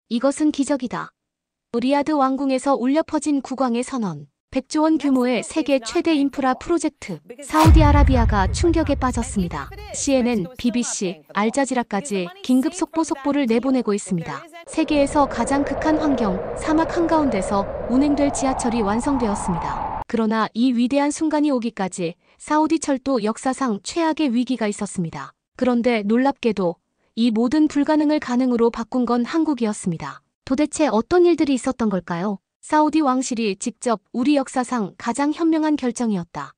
이것은 기적이다. 리야드 왕궁에서 울려 퍼진 국왕의 선언. 100조 원 규모의 세계 최대 인프라 프로젝트. 사우디아라비아가 충격에 빠졌습니다. CNN, BBC, 알자지라까지 긴급 속보를 내보내고 있습니다. 세계에서 가장 극한 환경, 사막 한가운데서 운행될 지하철이 완성되었습니다. 그러나 이 위대한 순간이 오기까지 사우디 철도 역사상 최악의 위기가 있었습니다. 그런데 놀랍게도 이 모든 불가능을 가능으로 바꾼 건 한국이었습니다. 도대체 어떤 일들이 있었던 걸까요? 사우디 왕실이 직접 우리 역사상 가장 현명한 결정이었다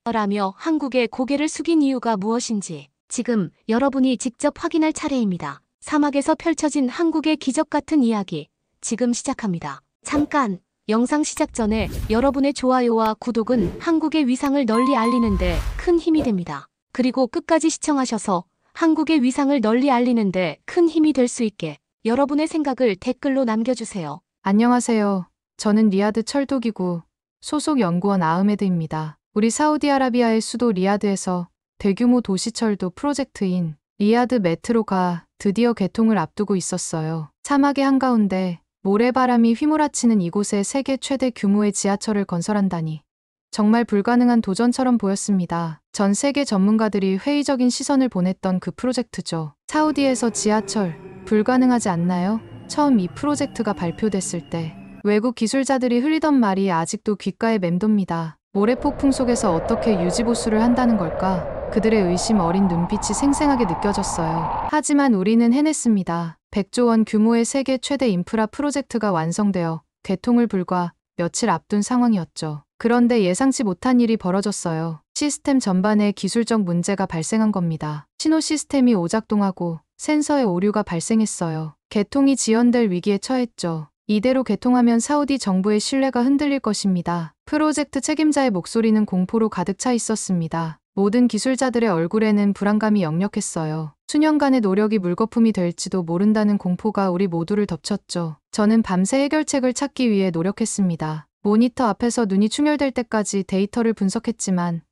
라며 한국에 고개를 숙인 이유가 무엇인지 지금 여러분이 직접 확인할 차례입니다. 사막에서 펼쳐진 한국의 기적 같은 이야기 지금 시작합니다. 잠깐! 영상 시작 전에 여러분의 좋아요와 구독은 한국의 위상을 널리 알리는데 큰 힘이 됩니다. 그리고 끝까지 시청하셔서 한국의 위상을 널리 알리는데 큰 힘이 될 수 있게 여러분의 생각을 댓글로 남겨주세요. 안녕하세요. 저는 리야드 철도기구 소속 연구원 아흐메드입니다. 우리 사우디아라비아의 수도 리야드에서 대규모 도시철도 프로젝트인 리야드 메트로가 드디어 개통을 앞두고 있었어요. 사막의 한가운데 모래바람이 휘몰아치는 이곳에 세계 최대 규모의 지하철을 건설한다니 정말 불가능한 도전처럼 보였습니다. 전 세계 전문가들이 회의적인 시선을 보냈던 그 프로젝트죠. 사우디에서 지하철 불가능하지 않나요? 처음 이 프로젝트가 발표됐을 때 외국 기술자들이 흘리던 말이 아직도 귓가에 맴돕니다. 모래폭풍 속에서 어떻게 유지보수를 한다는 걸까? 그들의 의심 어린 눈빛이 생생하게 느껴졌어요. 하지만 우리는 해냈습니다. 100조 원 규모의 세계 최대 인프라 프로젝트가 완성되어 개통을 불과 며칠 앞둔 상황이었죠. 그런데 예상치 못한 일이 벌어졌어요. 시스템 전반에 기술적 문제가 발생한 겁니다. 신호 시스템이 오작동하고 센서에 오류가 발생했어요. 개통이 지연될 위기에 처했죠. 이대로 개통하면 사우디 정부의 신뢰가 흔들릴 것입니다. 프로젝트 책임자의 목소리는 공포로 가득 차 있었습니다. 모든 기술자들의 얼굴에는 불안감이 역력했어요. 수년간의 노력이 물거품이 될지도 모른다는 공포가 우리 모두를 덮쳤죠. 저는 밤새 해결책을 찾기 위해 노력했습니다. 모니터 앞에서 눈이 충혈될 때까지 데이터를 분석했지만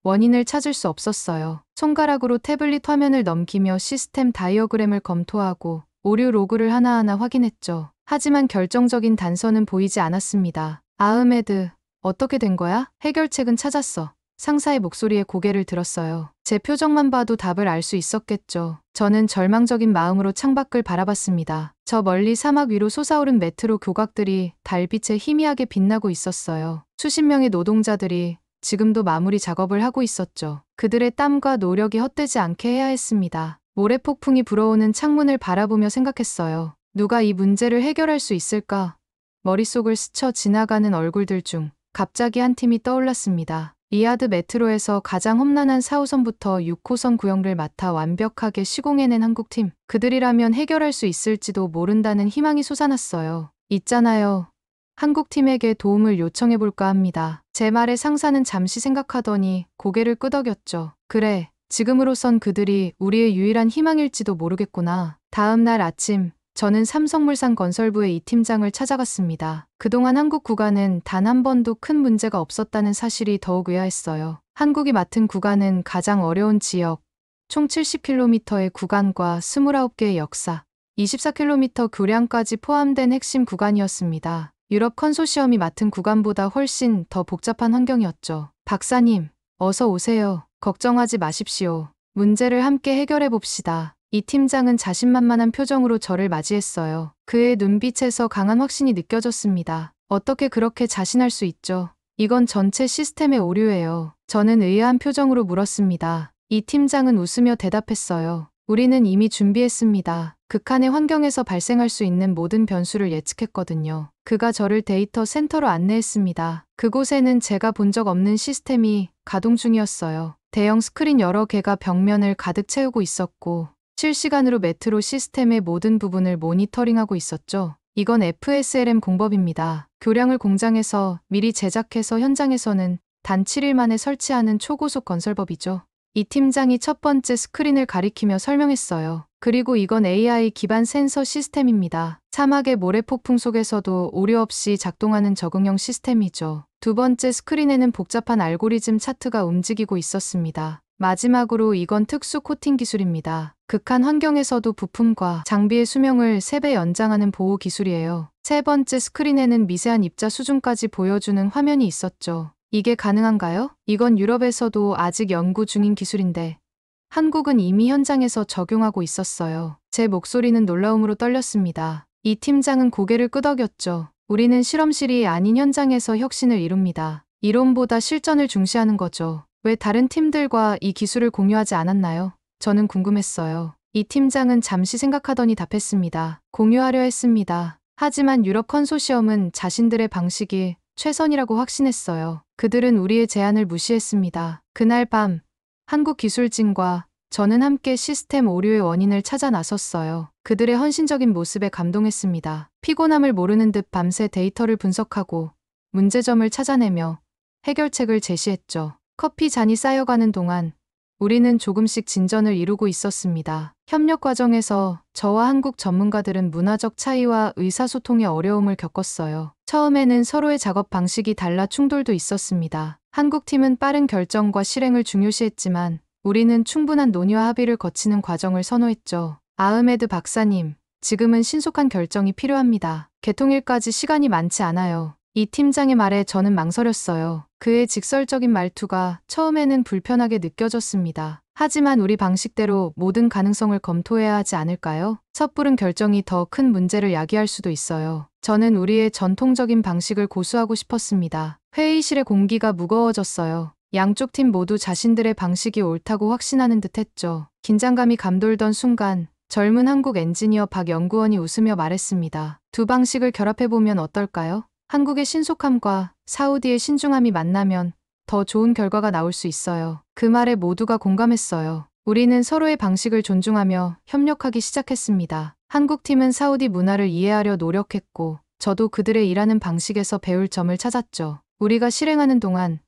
원인을 찾을 수 없었어요. 손가락으로 태블릿 화면을 넘기며 시스템 다이어그램을 검토하고 오류 로그를 하나하나 확인했죠. 하지만 결정적인 단서는 보이지 않았습니다. 아흐메드, 어떻게 된 거야? 해결책은 찾았어. 상사의 목소리에 고개를 들었어요. 제 표정만 봐도 답을 알 수 있었겠죠. 저는 절망적인 마음으로 창밖을 바라봤습니다. 저 멀리 사막 위로 솟아오른 메트로 교각들이 달빛에 희미하게 빛나고 있었어요. 수십 명의 노동자들이 지금도 마무리 작업을 하고 있었죠. 그들의 땀과 노력이 헛되지 않게 해야 했습니다. 모래폭풍이 불어오는 창문을 바라보며 생각했어요. 누가 이 문제를 해결할 수 있을까? 머릿속을 스쳐 지나가는 얼굴들 중 갑자기 한 팀이 떠올랐습니다. 리야드 메트로에서 가장 험난한 4호선부터 6호선 구역을 맡아 완벽하게 시공해낸 한국팀. 그들이라면 해결할 수 있을지도 모른다는 희망이 솟아났어요. 있잖아요. 한국팀에게 도움을 요청해볼까 합니다. 제 말에 상사는 잠시 생각하더니 고개를 끄덕였죠. 그래, 지금으로선 그들이 우리의 유일한 희망일지도 모르겠구나. 다음 날 아침, 저는 삼성물산 건설부의 이 팀장을 찾아갔습니다. 그동안 한국 구간은 단 한 번도 큰 문제가 없었다는 사실이 더욱 의아했어요. 한국이 맡은 구간은 가장 어려운 지역, 총 70km의 구간과 29개의 역사, 24km 교량까지 포함된 핵심 구간이었습니다. 유럽 컨소시엄이 맡은 구간보다 훨씬 더 복잡한 환경이었죠. 박사님, 어서 오세요. 걱정하지 마십시오. 문제를 함께 해결해 봅시다. 이 팀장은 자신만만한 표정으로 저를 맞이했어요. 그의 눈빛에서 강한 확신이 느껴졌습니다. 어떻게 그렇게 자신할 수 있죠? 이건 전체 시스템의 오류예요. 저는 의아한 표정으로 물었습니다. 이 팀장은 웃으며 대답했어요. 우리는 이미 준비했습니다. 극한의 환경에서 발생할 수 있는 모든 변수를 예측했거든요. 그가 저를 데이터 센터로 안내했습니다. 그곳에는 제가 본 적 없는 시스템이 가동 중이었어요. 대형 스크린 여러 개가 벽면을 가득 채우고 있었고 실시간으로 메트로 시스템의 모든 부분을 모니터링하고 있었죠. 이건 FSLM 공법입니다. 교량을 공장에서 미리 제작해서 현장에서는 단 7일 만에 설치하는 초고속 건설법이죠. 이 팀장이 첫 번째 스크린을 가리키며 설명했어요. 그리고 이건 AI 기반 센서 시스템입니다. 사막의 모래폭풍 속에서도 오류 없이 작동하는 적응형 시스템이죠. 두 번째 스크린에는 복잡한 알고리즘 차트가 움직이고 있었습니다. 마지막으로 이건 특수 코팅 기술입니다. 극한 환경에서도 부품과 장비의 수명을 3배 연장하는 보호 기술이에요. 세 번째 스크린에는 미세한 입자 수준까지 보여주는 화면이 있었죠. 이게 가능한가요? 이건 유럽에서도 아직 연구 중인 기술인데 한국은 이미 현장에서 적용하고 있었어요. 제 목소리는 놀라움으로 떨렸습니다. 이 팀장은 고개를 끄덕였죠. 우리는 실험실이 아닌 현장에서 혁신을 이룹니다. 이론보다 실전을 중시하는 거죠. 왜 다른 팀들과 이 기술을 공유하지 않았나요? 저는 궁금했어요. 이 팀장은 잠시 생각하더니 답했습니다. 공유하려 했습니다. 하지만 유럽 컨소시엄은 자신들의 방식이 최선이라고 확신했어요. 그들은 우리의 제안을 무시했습니다. 그날 밤 한국 기술진과 저는 함께 시스템 오류의 원인을 찾아 나섰어요. 그들의 헌신적인 모습에 감동했습니다. 피곤함을 모르는 듯 밤새 데이터를 분석하고 문제점을 찾아내며 해결책을 제시했죠. 커피 잔이 쌓여가는 동안 우리는 조금씩 진전을 이루고 있었습니다. 협력 과정에서 저와 한국 전문가들은 문화적 차이와 의사소통의 어려움을 겪었어요. 처음에는 서로의 작업 방식이 달라 충돌도 있었습니다. 한국 팀은 빠른 결정과 실행을 중요시했지만 우리는 충분한 논의와 합의를 거치는 과정을 선호했죠. 아흐메드 박사님, 지금은 신속한 결정이 필요합니다. 개통일까지 시간이 많지 않아요. 이 팀장의 말에 저는 망설였어요. 그의 직설적인 말투가 처음에는 불편하게 느껴졌습니다. 하지만 우리 방식대로 모든 가능성을 검토해야 하지 않을까요? 섣부른 결정이 더 큰 문제를 야기할 수도 있어요. 저는 우리의 전통적인 방식을 고수하고 싶었습니다. 회의실의 공기가 무거워졌어요. 양쪽 팀 모두 자신들의 방식이 옳다고 확신하는 듯 했죠. 긴장감이 감돌던 순간 젊은 한국 엔지니어 박 연구원이 웃으며 말했습니다. 두 방식을 결합해보면 어떨까요? 한국의 신속함과 사우디의 신중함이 만나면 더 좋은 결과가 나올 수 있어요. 그 말에 모두가 공감했어요. 우리는 서로의 방식을 존중하며 협력하기 시작했습니다. 한국 팀은 사우디 문화를 이해하려 노력했고 저도 그들의 일하는 방식에서 배울 점을 찾았죠. 우리가 실행하는 동안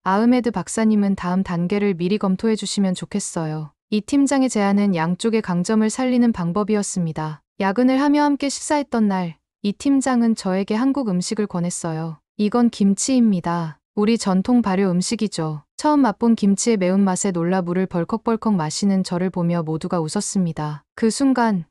아흐메드 박사님은 다음 단계를 미리 검토해 주시면 좋겠어요. 이 팀장의 제안은 양쪽의 강점을 살리는 방법이었습니다. 야근을 하며 함께 식사했던 날, 이 팀장은 저에게 한국 음식을 권했어요. 이건 김치입니다. 우리 전통 발효 음식이죠. 처음 맛본 김치의 매운맛에 놀라 물을 벌컥벌컥 마시는 저를 보며 모두가 웃었습니다. 그 순간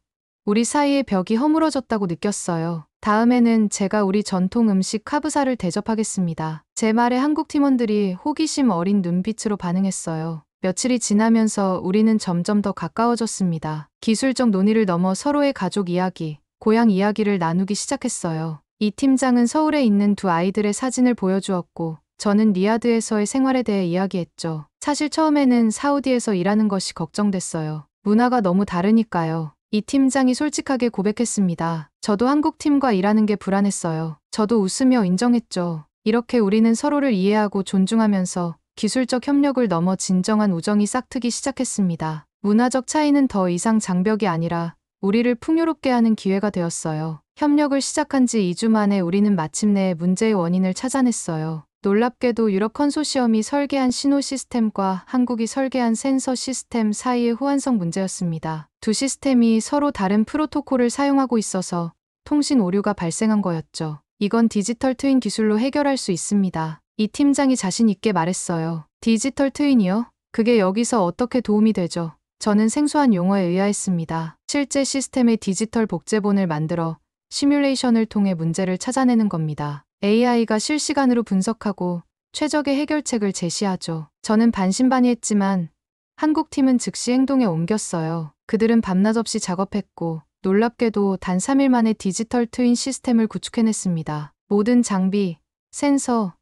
우리 사이의 벽이 허물어졌다고 느꼈어요. 다음에는 제가 우리 전통 음식 카브사를 대접하겠습니다. 제 말에 한국 팀원들이 호기심 어린 눈빛으로 반응했어요. 며칠이 지나면서 우리는 점점 더 가까워졌습니다. 기술적 논의를 넘어 서로의 가족 이야기, 고향 이야기를 나누기 시작했어요. 이 팀장은 서울에 있는 두 아이들의 사진을 보여주었고 저는 리야드에서의 생활에 대해 이야기했죠. 사실 처음에는 사우디에서 일하는 것이 걱정됐어요. 문화가 너무 다르니까요. 이 팀장이 솔직하게 고백했습니다. 저도 한국 팀과 일하는 게 불안했어요. 저도 웃으며 인정했죠. 이렇게 우리는 서로를 이해하고 존중하면서 기술적 협력을 넘어 진정한 우정이 싹트기 시작했습니다. 문화적 차이는 더 이상 장벽이 아니라 우리를 풍요롭게 하는 기회가 되었어요. 협력을 시작한 지 2주 만에 우리는 마침내 문제의 원인을 찾아냈어요. 놀랍게도 유럽 컨소시엄이 설계한 신호 시스템과 한국이 설계한 센서 시스템 사이의 호환성 문제였습니다. 두 시스템이 서로 다른 프로토콜을 사용하고 있어서 통신 오류가 발생한 거였죠. 이건 디지털 트윈 기술로 해결할 수 있습니다. 이 팀장이 자신 있게 말했어요. 디지털 트윈이요? 그게 여기서 어떻게 도움이 되죠? 저는 생소한 용어에 의아했습니다. 실제 시스템의 디지털 복제본을 만들어 시뮬레이션을 통해 문제를 찾아내는 겁니다. AI가 실시간으로 분석하고 최적의 해결책을 제시하죠. 저는 반신반의했지만 한국 팀은 즉시 행동에 옮겼어요. 그들은 밤낮 없이 작업했고 놀랍게도 단 3일 만에 디지털 트윈 시스템을 구축해냈습니다. 모든 장비, 센서,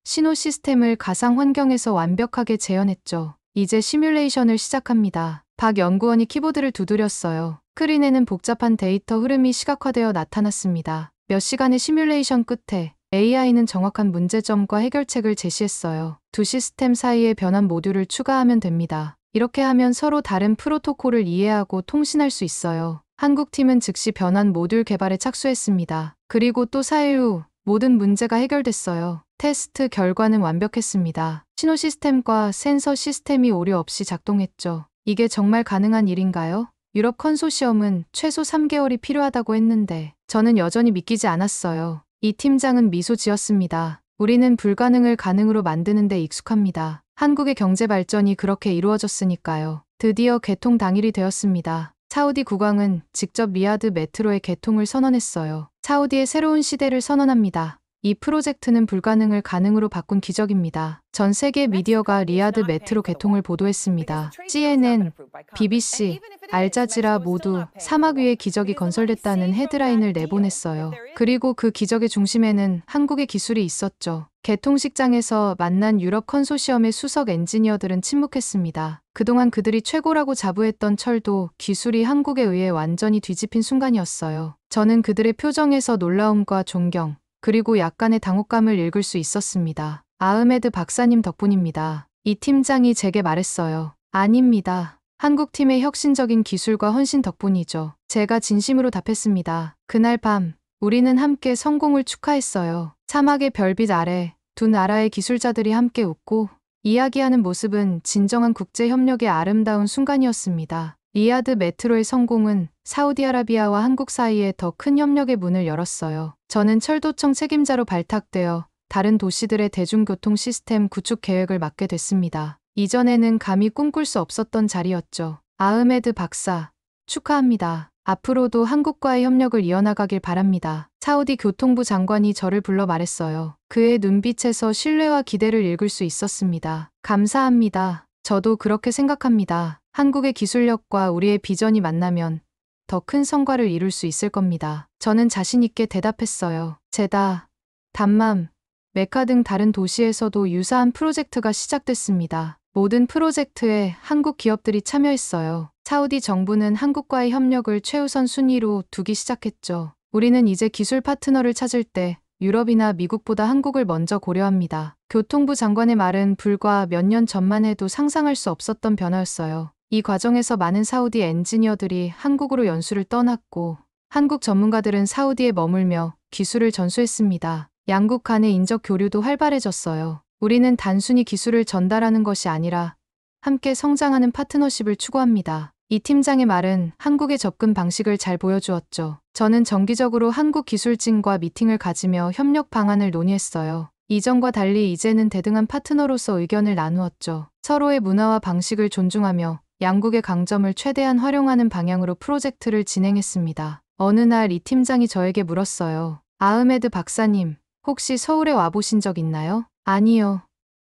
신호 시스템을 가상 환경에서 완벽하게 재현했죠. 이제 시뮬레이션을 시작합니다. 박 연구원이 키보드를 두드렸어요. 스크린에는 복잡한 데이터 흐름이 시각화되어 나타났습니다. 몇 시간의 시뮬레이션 끝에 AI는 정확한 문제점과 해결책을 제시했어요. 두 시스템 사이에 변환 모듈을 추가하면 됩니다. 이렇게 하면 서로 다른 프로토콜을 이해하고 통신할 수 있어요. 한국 팀은 즉시 변환 모듈 개발에 착수했습니다. 그리고 또 4일 후 모든 문제가 해결됐어요. 테스트 결과는 완벽했습니다. 신호 시스템과 센서 시스템이 오류 없이 작동했죠. 이게 정말 가능한 일인가요? 유럽 컨소시엄은 최소 3개월이 필요하다고 했는데 저는 여전히 믿기지 않았어요. 이 팀장은 미소 지었습니다. 우리는 불가능을 가능으로 만드는 데 익숙합니다. 한국의 경제 발전이 그렇게 이루어졌으니까요. 드디어 개통 당일이 되었습니다. 사우디 국왕은 직접 리야드 메트로의 개통을 선언했어요. 사우디의 새로운 시대를 선언합니다. 이 프로젝트는 불가능을 가능으로 바꾼 기적입니다. 전 세계 미디어가 리야드 메트로 개통을 보도했습니다. CNN, BBC, 알자지라 모두 사막 위에 기적이 건설됐다는 헤드라인을 내보냈어요. 그리고 그 기적의 중심에는 한국의 기술이 있었죠. 개통식장에서 만난 유럽 컨소시엄의 수석 엔지니어들은 침묵했습니다. 그동안 그들이 최고라고 자부했던 철도, 기술이 한국에 의해 완전히 뒤집힌 순간이었어요. 저는 그들의 표정에서 놀라움과 존경, 그리고 약간의 당혹감을 읽을 수 있었습니다. 아흐메드 박사님 덕분입니다. 이 팀장이 제게 말했어요. 아닙니다. 한국팀의 혁신적인 기술과 헌신 덕분이죠. 제가 진심으로 답했습니다. 그날 밤, 우리는 함께 성공을 축하했어요. 사막의 별빛 아래 두 나라의 기술자들이 함께 웃고 이야기하는 모습은 진정한 국제협력의 아름다운 순간이었습니다. 리야드 메트로의 성공은 사우디아라비아와 한국 사이에 더 큰 협력의 문을 열었어요. 저는 철도청 책임자로 발탁되어 다른 도시들의 대중교통 시스템 구축 계획을 맡게 됐습니다. 이전에는 감히 꿈꿀 수 없었던 자리였죠. 아흐메드 박사, 축하합니다. 앞으로도 한국과의 협력을 이어나가길 바랍니다. 사우디 교통부 장관이 저를 불러 말했어요. 그의 눈빛에서 신뢰와 기대를 읽을 수 있었습니다. 감사합니다. 저도 그렇게 생각합니다. 한국의 기술력과 우리의 비전이 만나면 더 큰 성과를 이룰 수 있을 겁니다. 저는 자신 있게 대답했어요. 제다, 담맘, 메카 등 다른 도시에서도 유사한 프로젝트가 시작됐습니다. 모든 프로젝트에 한국 기업들이 참여했어요. 사우디 정부는 한국과의 협력을 최우선 순위로 두기 시작했죠. 우리는 이제 기술 파트너를 찾을 때 유럽이나 미국보다 한국을 먼저 고려합니다. 교통부 장관의 말은 불과 몇 년 전만 해도 상상할 수 없었던 변화였어요. 이 과정에서 많은 사우디 엔지니어들이 한국으로 연수를 떠났고 한국 전문가들은 사우디에 머물며 기술을 전수했습니다. 양국 간의 인적 교류도 활발해졌어요. 우리는 단순히 기술을 전달하는 것이 아니라 함께 성장하는 파트너십을 추구합니다. 이 팀장의 말은 한국의 접근 방식을 잘 보여주었죠. 저는 정기적으로 한국 기술진과 미팅을 가지며 협력 방안을 논의했어요. 이전과 달리 이제는 대등한 파트너로서 의견을 나누었죠. 서로의 문화와 방식을 존중하며 양국의 강점을 최대한 활용하는 방향으로 프로젝트를 진행했습니다. 어느 날 이 팀장이 저에게 물었어요. 아흐메드 박사님, 혹시 서울에 와보신 적 있나요? 아니요.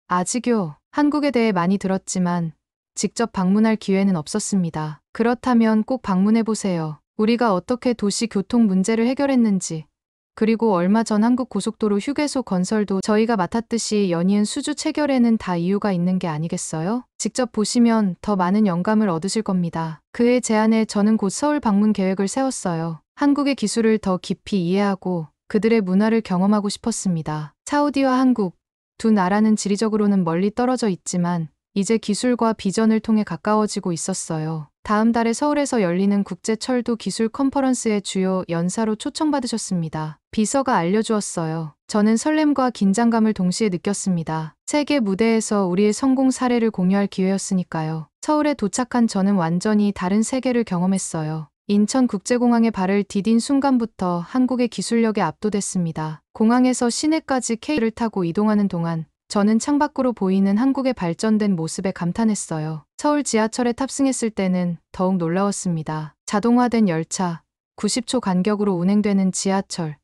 아직요. 한국에 대해 많이 들었지만 직접 방문할 기회는 없었습니다. 그렇다면 꼭 방문해보세요. 우리가 어떻게 도시 교통 문제를 해결했는지, 그리고 얼마 전 한국 고속도로 휴게소 건설도 저희가 맡았듯이 연이은 수주 체결에는 다 이유가 있는 게 아니겠어요? 직접 보시면 더 많은 영감을 얻으실 겁니다. 그의 제안에 저는 곧 서울 방문 계획을 세웠어요. 한국의 기술을 더 깊이 이해하고 그들의 문화를 경험하고 싶었습니다. 사우디와 한국, 두 나라는 지리적으로는 멀리 떨어져 있지만 이제 기술과 비전을 통해 가까워지고 있었어요. 다음 달에 서울에서 열리는 국제철도 기술 컨퍼런스의 주요 연사로 초청받으셨습니다. 비서가 알려주었어요. 저는 설렘과 긴장감을 동시에 느꼈습니다. 세계 무대에서 우리의 성공 사례를 공유할 기회였으니까요. 서울에 도착한 저는 완전히 다른 세계를 경험했어요. 인천국제공항에 발을 디딘 순간부터 한국의 기술력에 압도됐습니다. 공항에서 시내까지 K를 타고 이동하는 동안 저는 창밖으로 보이는 한국의 발전된 모습에 감탄했어요. 서울 지하철에 탑승했을 때는 더욱 놀라웠습니다. 자동화된 열차, 90초 간격으로 운행되는 지하철,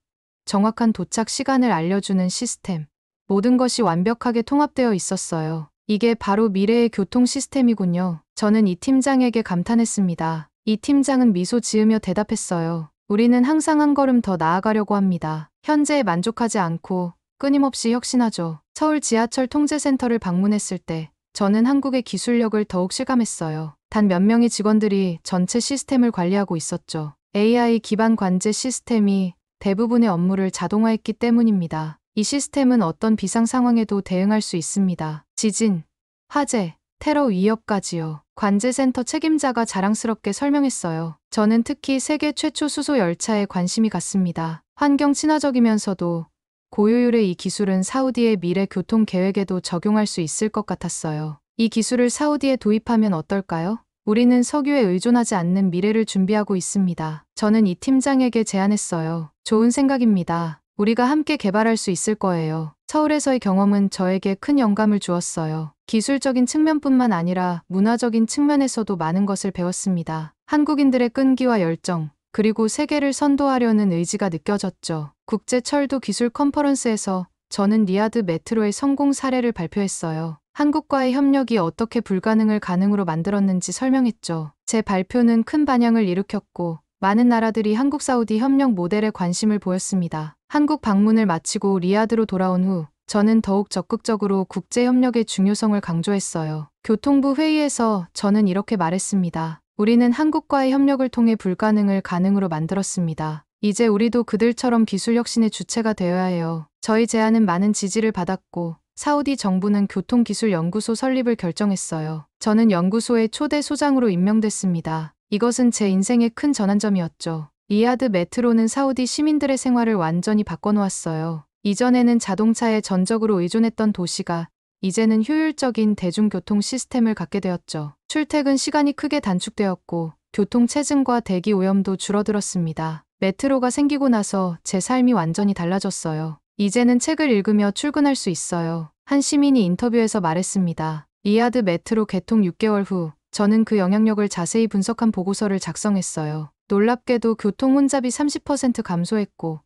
정확한 도착 시간을 알려주는 시스템, 모든 것이 완벽하게 통합되어 있었어요. 이게 바로 미래의 교통 시스템이군요. 저는 이 팀장에게 감탄했습니다. 이 팀장은 미소 지으며 대답했어요. 우리는 항상 한 걸음 더 나아가려고 합니다. 현재에 만족하지 않고 끊임없이 혁신하죠. 서울 지하철 통제센터를 방문했을 때 저는 한국의 기술력을 더욱 실감했어요. 단 몇 명의 직원들이 전체 시스템을 관리하고 있었죠. AI 기반 관제 시스템이 대부분의 업무를 자동화했기 때문입니다. 이 시스템은 어떤 비상 상황에도 대응할 수 있습니다. 지진, 화재, 테러 위협까지요. 관제센터 책임자가 자랑스럽게 설명했어요. 저는 특히 세계 최초 수소 열차에 관심이 갔습니다. 환경 친화적이면서도 고효율의 이 기술은 사우디의 미래 교통 계획에도 적용할 수 있을 것 같았어요. 이 기술을 사우디에 도입하면 어떨까요? 우리는 석유에 의존하지 않는 미래를 준비하고 있습니다. 저는 이 팀장에게 제안했어요. 좋은 생각입니다. 우리가 함께 개발할 수 있을 거예요. 서울에서의 경험은 저에게 큰 영감을 주었어요. 기술적인 측면뿐만 아니라 문화적인 측면에서도 많은 것을 배웠습니다. 한국인들의 끈기와 열정, 그리고 세계를 선도하려는 의지가 느껴졌죠. 국제 철도 기술 컨퍼런스에서 저는 리야드 메트로의 성공 사례를 발표했어요. 한국과의 협력이 어떻게 불가능을 가능으로 만들었는지 설명했죠. 제 발표는 큰 반향을 일으켰고 많은 나라들이 한국 사우디 협력 모델에 관심을 보였습니다. 한국 방문을 마치고 리야드로 돌아온 후 저는 더욱 적극적으로 국제 협력의 중요성을 강조했어요. 교통부 회의에서 저는 이렇게 말했습니다. 우리는 한국과의 협력을 통해 불가능을 가능으로 만들었습니다. 이제 우리도 그들처럼 기술 혁신의 주체가 되어야 해요. 저희 제안은 많은 지지를 받았고 사우디 정부는 교통기술연구소 설립을 결정했어요. 저는 연구소의 초대 소장으로 임명됐습니다. 이것은 제 인생의 큰 전환점이었죠. 리야드 메트로는 사우디 시민들의 생활을 완전히 바꿔놓았어요. 이전에는 자동차에 전적으로 의존했던 도시가 이제는 효율적인 대중교통 시스템을 갖게 되었죠. 출퇴근 시간이 크게 단축되었고 교통체증과 대기 오염도 줄어들었습니다. 메트로가 생기고 나서 제 삶이 완전히 달라졌어요. 이제는 책을 읽으며 출근할 수 있어요. 한 시민이 인터뷰에서 말했습니다. 리야드 메트로 개통 6개월 후 저는 그 영향력을 자세히 분석한 보고서를 작성했어요. 놀랍게도 교통 혼잡이 30% 감소했고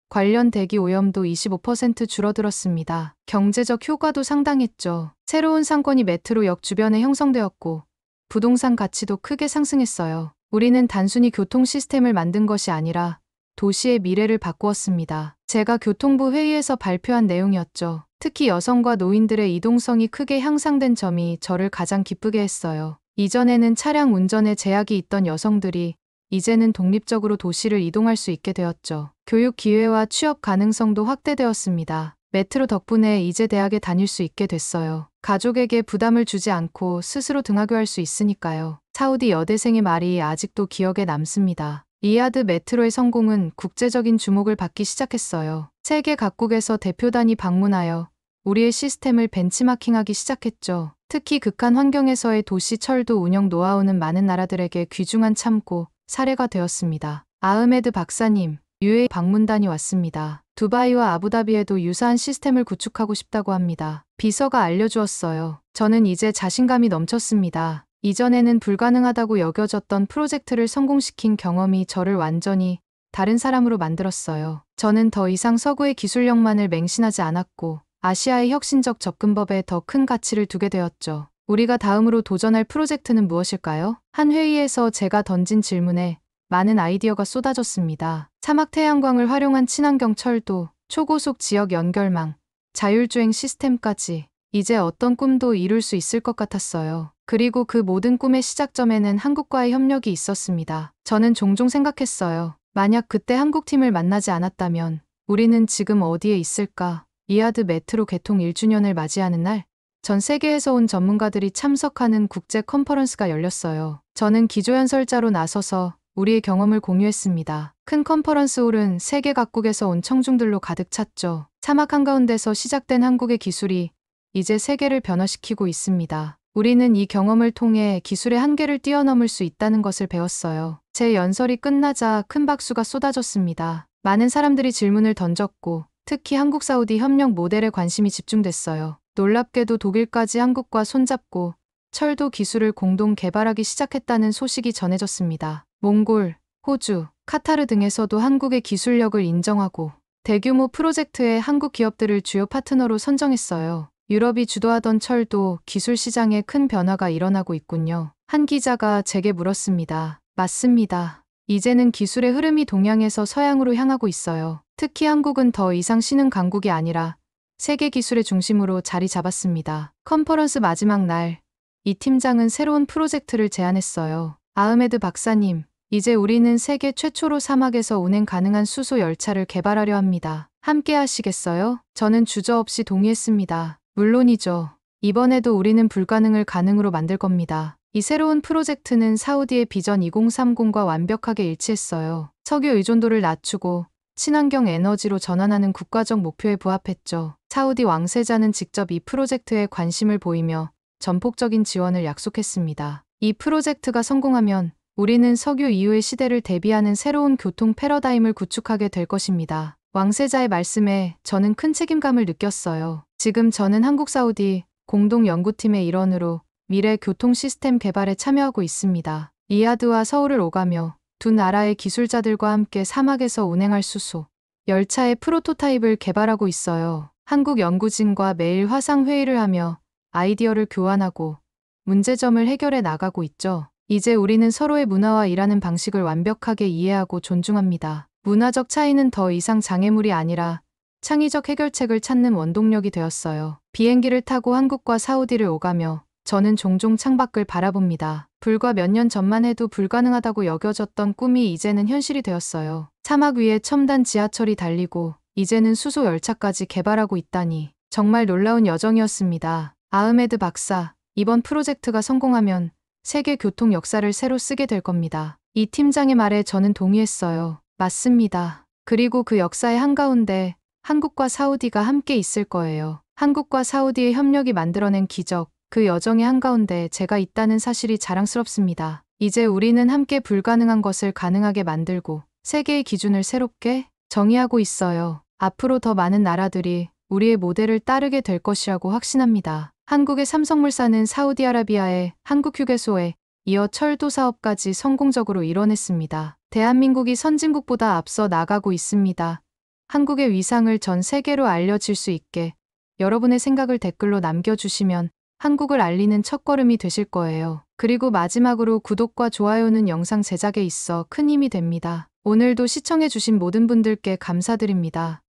관련 대기 오염도 25% 줄어들었습니다. 경제적 효과도 상당했죠. 새로운 상권이 메트로역 주변에 형성되었고 부동산 가치도 크게 상승했어요. 우리는 단순히 교통 시스템을 만든 것이 아니라 도시의 미래를 바꾸었습니다. 제가 교통부 회의에서 발표한 내용이었죠. 특히 여성과 노인들의 이동성이 크게 향상된 점이 저를 가장 기쁘게 했어요. 이전에는 차량 운전에 제약이 있던 여성들이 이제는 독립적으로 도시를 이동할 수 있게 되었죠. 교육 기회와 취업 가능성도 확대되었습니다. 메트로 덕분에 이제 대학에 다닐 수 있게 됐어요. 가족에게 부담을 주지 않고 스스로 등하교할 수 있으니까요. 사우디 여대생의 말이 아직도 기억에 남습니다. 리야드 메트로의 성공은 국제적인 주목을 받기 시작했어요. 세계 각국에서 대표단이 방문하여 우리의 시스템을 벤치마킹하기 시작했죠. 특히 극한 환경에서의 도시 철도 운영 노하우는 많은 나라들에게 귀중한 참고 사례가 되었습니다. 아흐메드 박사님, UAE 방문단이 왔습니다. 두바이와 아부다비에도 유사한 시스템을 구축하고 싶다고 합니다. 비서가 알려주었어요. 저는 이제 자신감이 넘쳤습니다. 이전에는 불가능하다고 여겨졌던 프로젝트를 성공시킨 경험이 저를 완전히 다른 사람으로 만들었어요. 저는 더 이상 서구의 기술력만을 맹신하지 않았고 아시아의 혁신적 접근법에 더 큰 가치를 두게 되었죠. 우리가 다음으로 도전할 프로젝트는 무엇일까요? 한 회의에서 제가 던진 질문에 많은 아이디어가 쏟아졌습니다. 사막 태양광을 활용한 친환경 철도, 초고속 지역 연결망, 자율주행 시스템까지 이제 어떤 꿈도 이룰 수 있을 것 같았어요. 그리고 그 모든 꿈의 시작점에는 한국과의 협력이 있었습니다. 저는 종종 생각했어요. 만약 그때 한국팀을 만나지 않았다면 우리는 지금 어디에 있을까? 리야드 메트로 개통 1주년을 맞이하는 날, 전 세계에서 온 전문가들이 참석하는 국제 컨퍼런스가 열렸어요. 저는 기조연설자로 나서서 우리의 경험을 공유했습니다. 큰 컨퍼런스 홀은 세계 각국에서 온 청중들로 가득 찼죠. 사막 한가운데서 시작된 한국의 기술이 이제 세계를 변화시키고 있습니다. 우리는 이 경험을 통해 기술의 한계를 뛰어넘을 수 있다는 것을 배웠어요. 제 연설이 끝나자 큰 박수가 쏟아졌습니다. 많은 사람들이 질문을 던졌고 특히 한국-사우디 협력 모델에 관심이 집중됐어요. 놀랍게도 독일까지 한국과 손잡고 철도 기술을 공동 개발하기 시작했다는 소식이 전해졌습니다. 몽골, 호주, 카타르 등에서도 한국의 기술력을 인정하고 대규모 프로젝트에 한국 기업들을 주요 파트너로 선정했어요. 유럽이 주도하던 철도 기술 시장에 큰 변화가 일어나고 있군요. 한 기자가 제게 물었습니다. 맞습니다. 이제는 기술의 흐름이 동양에서 서양으로 향하고 있어요. 특히 한국은 더 이상 신흥 강국이 아니라 세계 기술의 중심으로 자리 잡았습니다. 컨퍼런스 마지막 날, 이 팀장은 새로운 프로젝트를 제안했어요. 아흐메드 박사님, 이제 우리는 세계 최초로 사막에서 운행 가능한 수소 열차를 개발하려 합니다. 함께 하시겠어요? 저는 주저없이 동의했습니다. 물론이죠. 이번에도 우리는 불가능을 가능으로 만들 겁니다. 이 새로운 프로젝트는 사우디의 비전 2030과 완벽하게 일치했어요. 석유 의존도를 낮추고 친환경 에너지로 전환하는 국가적 목표에 부합했죠. 사우디 왕세자는 직접 이 프로젝트에 관심을 보이며 전폭적인 지원을 약속했습니다. 이 프로젝트가 성공하면 우리는 석유 이후의 시대를 대비하는 새로운 교통 패러다임을 구축하게 될 것입니다. 왕세자의 말씀에 저는 큰 책임감을 느꼈어요. 지금 저는 한국 사우디 공동 연구팀의 일원으로 미래 교통 시스템 개발에 참여하고 있습니다. 리야드와 서울을 오가며 두 나라의 기술자들과 함께 사막에서 운행할 수소 열차의 프로토타입을 개발하고 있어요. 한국 연구진과 매일 화상 회의를 하며 아이디어를 교환하고 문제점을 해결해 나가고 있죠. 이제 우리는 서로의 문화와 일하는 방식을 완벽하게 이해하고 존중합니다. 문화적 차이는 더 이상 장애물이 아니라 창의적 해결책을 찾는 원동력이 되었어요. 비행기를 타고 한국과 사우디를 오가며 저는 종종 창밖을 바라봅니다. 불과 몇 년 전만 해도 불가능하다고 여겨졌던 꿈이 이제는 현실이 되었어요. 사막 위에 첨단 지하철이 달리고 이제는 수소 열차까지 개발하고 있다니 정말 놀라운 여정이었습니다. 아흐메드 박사, 이번 프로젝트가 성공하면 세계 교통 역사를 새로 쓰게 될 겁니다. 이 팀장의 말에 저는 동의했어요. 맞습니다. 그리고 그 역사의 한가운데 한국과 사우디가 함께 있을 거예요. 한국과 사우디의 협력이 만들어낸 기적, 그 여정의 한가운데 제가 있다는 사실이 자랑스럽습니다. 이제 우리는 함께 불가능한 것을 가능하게 만들고 세계의 기준을 새롭게 정의하고 있어요. 앞으로 더 많은 나라들이 우리의 모델을 따르게 될 것이라고 확신합니다. 한국의 삼성물산은 사우디아라비아의 한국휴게소에 이어 철도 사업까지 성공적으로 이뤄냈습니다. 대한민국이 선진국보다 앞서 나가고 있습니다. 한국의 위상을 전 세계로 알려질 수 있게 여러분의 생각을 댓글로 남겨주시면 한국을 알리는 첫걸음이 되실 거예요. 그리고 마지막으로 구독과 좋아요는 영상 제작에 있어 큰 힘이 됩니다. 오늘도 시청해주신 모든 분들께 감사드립니다.